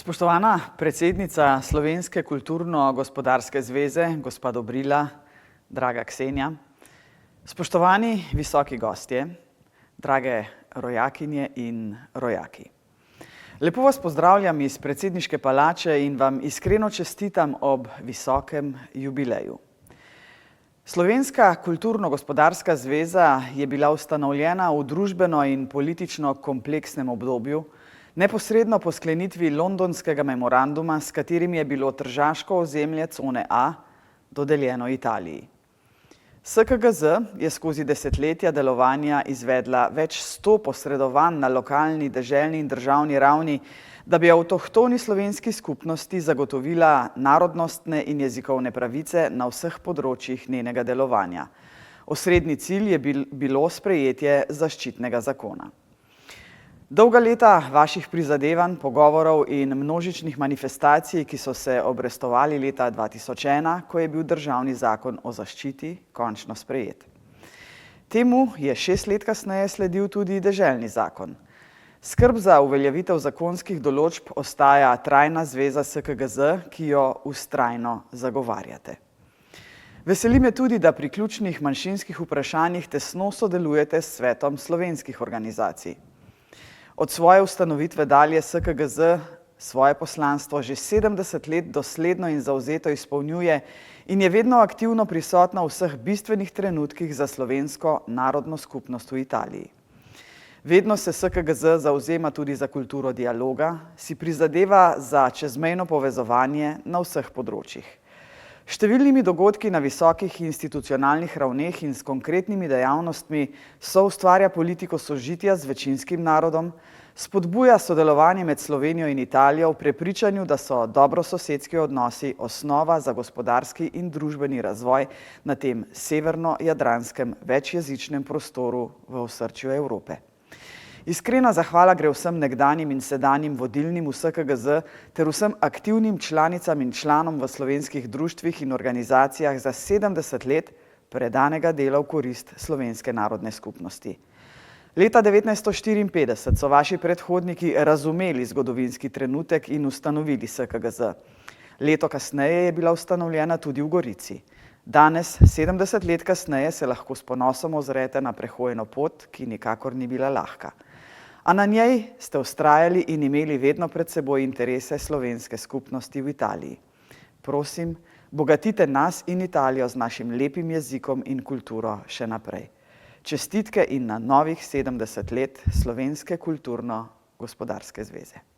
Spoštovana predsednica Slovenske kulturno-gospodarske zveze, gospa Dobrila, draga Ksenja, spoštovani visoki gostje, drage rojakinje in rojaki. Lepo vas pozdravljam iz predsedniške palače in vam iskreno čestitam ob visokem jubileju. Slovenska kulturno-gospodarska zveza je bila ustanovljena v družbeno in politično kompleksnem obdobju, neposredno po sklenitvi londonskega memoranduma, s katerim je bilo tržaško ozemlje cone A dodeljeno Italiji. SKGZ je skozi desetletja delovanja izvedla več 100 posredovanj na lokalni, deželni in državni ravni, da bi avtohtoni slovenski skupnosti zagotovila narodnostne in jezikovne pravice na vseh področjih njenega delovanja. Osrednji cilj je bilo sprejetje zaščitnega zakona. Dolga leta vaših prizadevanj, pogovorov in množičnih manifestacij, ki so se obrestovali leta 2001, ko je bil državni zakon o zaščiti končno sprejet. Temu je 6 let kasneje sledil tudi deželni zakon. Skrb za uveljavitev zakonskih določb ostaja trajna zveza SKGZ, ki jo vztrajno zagovarjate. Veseli me tudi, da pri ključnih manjšinskih vprašanjih tesno sodelujete s Svetom slovenskih organizacij. Od svoje ustanovitve dalje SKGZ svoje poslanstvo že 70 let dosledno in zavzeto izpolnjuje in je vedno aktivno prisotna v vseh bistvenih trenutkih za slovensko narodno skupnost v Italiji. Vedno se SKGZ zavzema tudi za kulturo dialoga, si prizadeva za čezmejno povezovanje na vseh področjih. Številnimi dogodki na visokih institucionalnih ravneh in s konkretnimi dejavnostmi soustvarja politiko sožitja z večinskim narodom, spodbuja sodelovanje med Slovenijo in Italijo v prepričanju, da so dobrososedski odnosi osnova za gospodarski in družbeni razvoj na tem severno-jadranskem večjezičnem prostoru v osrčju Evrope. Iskrena zahvala gre vsem nekdanjim in sedanjim vodilnim v SKGZ ter vsem aktivnim članicam in članom v slovenskih društvih in organizacijah za 70 let predanega dela v korist slovenske narodne skupnosti. Leta 1954 so vaši predhodniki razumeli zgodovinski trenutek in ustanovili SKGZ. Leto kasneje je bila ustanovljena tudi v Gorici. Danes, 70 let kasneje, se lahko s ponosom ozrete na prehojeno pot, ki nikakor ni bila lahka. A na njej ste vztrajali in imeli vedno pred seboj interese slovenske skupnosti v Italiji. Prosim, bogatite nas in Italijo z našim lepim jezikom in kulturo še naprej. Čestitke in na novih 70 let Slovenske kulturno-gospodarske zveze.